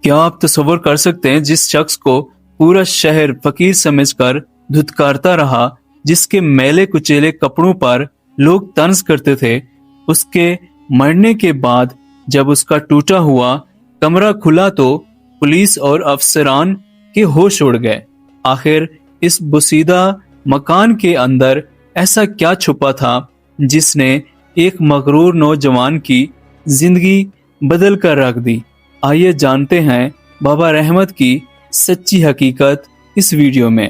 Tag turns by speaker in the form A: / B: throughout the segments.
A: کیا آپ تصور کر سکتے ہیں جس شخص کو پورا شہر فقیر سمجھ کر دھتکارتا رہا، جس کے میلے کچیلے کپڑوں پر لوگ طنز کرتے تھے، اس کے مرنے کے بعد جب اس کا ٹوٹا ہوا کمرہ کھلا تو پولیس اور افسران کے ہوش اڑ گئے۔ آخر اس بوسیدہ مکان کے اندر ایسا کیا چھپا تھا جس نے ایک مغرور نوجوان کی زندگی بدل کر رکھ دی؟ آئیے جانتے ہیں بابا رحمت کی سچی حقیقت اس ویڈیو میں۔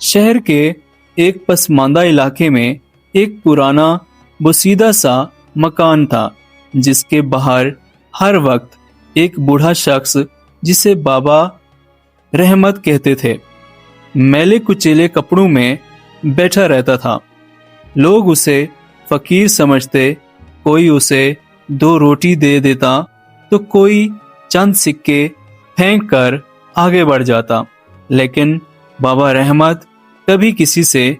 A: شہر کے ایک پسماندہ علاقے میں ایک پرانا بوسیدہ سا مکان تھا جس کے باہر ہر وقت ایک بوڑھا شخص جسے بابا رحمت کہتے تھے میلے کچیلے کپڑوں میں بیٹھا رہتا تھا۔ لوگ اسے فقیر سمجھتے، کوئی اسے 2 روٹی دے دیتا تو کوئی چند سکے پھینک کر آگے بڑھ جاتا، لیکن بابا رحمت کبھی کسی سے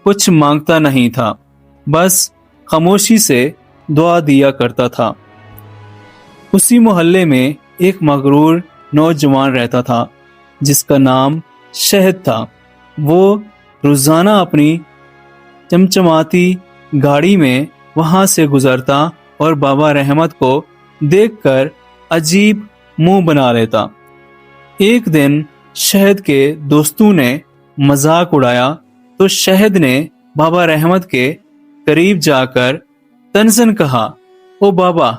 A: کچھ مانگتا نہیں تھا، بس خاموشی سے دعا دیا کرتا تھا۔ اسی محلے میں ایک مغرور نوجوان رہتا تھا جس کا نام شہد تھا۔ وہ روزانہ اپنی چمچماتی گاڑی میں وہاں سے گزرتا اور بابا رحمت کو دیکھ کر عجیب منہ بنا لیتا۔ ایک دن شہد کے دوستوں نے مذاق اڑایا تو شہد نے بابا رحمت کے قریب جا کر طنزاً کہا، او بابا،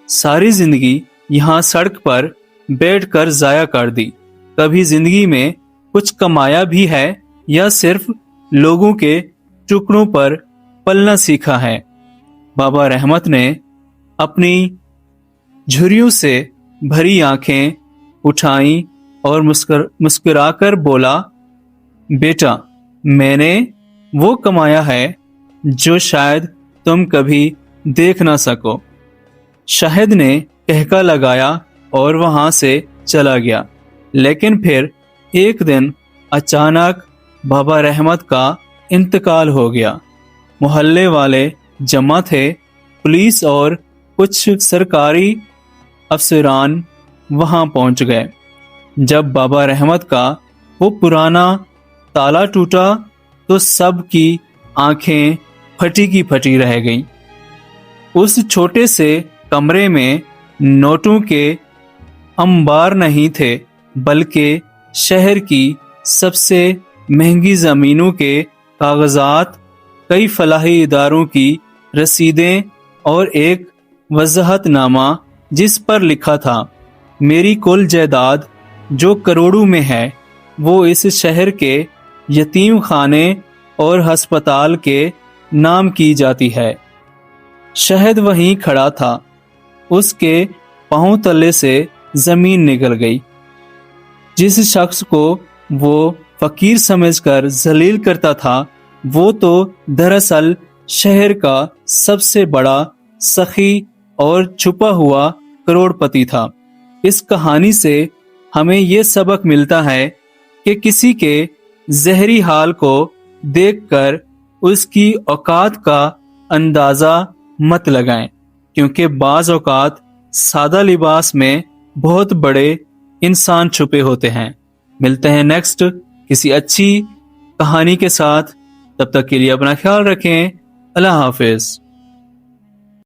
A: ساری زندگی یہاں سڑک پر بیٹھ کر ضائع کر دی، کبھی زندگی میں کچھ کمایا بھی ہے یا صرف لوگوں کے ٹکڑوں پر پلنا سیکھا ہے؟ بابا رحمت نے اپنی جھریوں سے بھری آنکھیں اٹھائیں اور مسکرا کر بولا، بیٹا، میں نے وہ کمایا ہے جو شاید تم کبھی دیکھ نہ سکو۔ شہد نے ٹہکا لگایا اور وہاں سے چلا گیا، لیکن پھر ایک دن اچانک بابا رحمت کا انتقال ہو گیا۔ محلے والے جمع تھے، پولیس اور کچھ سرکاری افسران وہاں پہنچ گئے۔ جب بابا رحمت کا وہ پرانا تالا ٹوٹا تو سب کی آنکھیں پھٹی کی پھٹی رہ گئیں۔ اس چھوٹے سے کمرے میں نوٹوں کے انبار نہیں تھے، بلکہ شہر کی سب سے مہنگی زمینوں کے کاغذات، کئی فلاحی اداروں کی رسیدیں اور ایک وضاحت نامہ جس پر لکھا تھا، میری کل جائیداد جو کروڑوں میں ہے وہ اس شہر کے یتیم خانے اور ہسپتال کے نام کی جاتی ہے۔ شہد وہیں کھڑا تھا، اس کے پاؤں تلے سے زمین نکل گئی۔ جس شخص کو وہ فقیر سمجھ کر ذلیل کرتا تھا، وہ تو دراصل شہر کا سب سے بڑا سخی اور چھپا ہوا کروڑ پتی تھا۔ اس کہانی سے ہمیں یہ سبق ملتا ہے کہ کسی کے ظاہری حال کو دیکھ کر اس کی اوقات کا اندازہ مت لگائیں، کیونکہ بعض اوقات سادہ لباس میں بہت بڑے انسان چھپے ہوتے ہیں۔ ملتے ہیں نیکسٹ کسی اچھی کہانی کے ساتھ، تب تک کے لیے اپنا خیال رکھیں۔ اللہ حافظ۔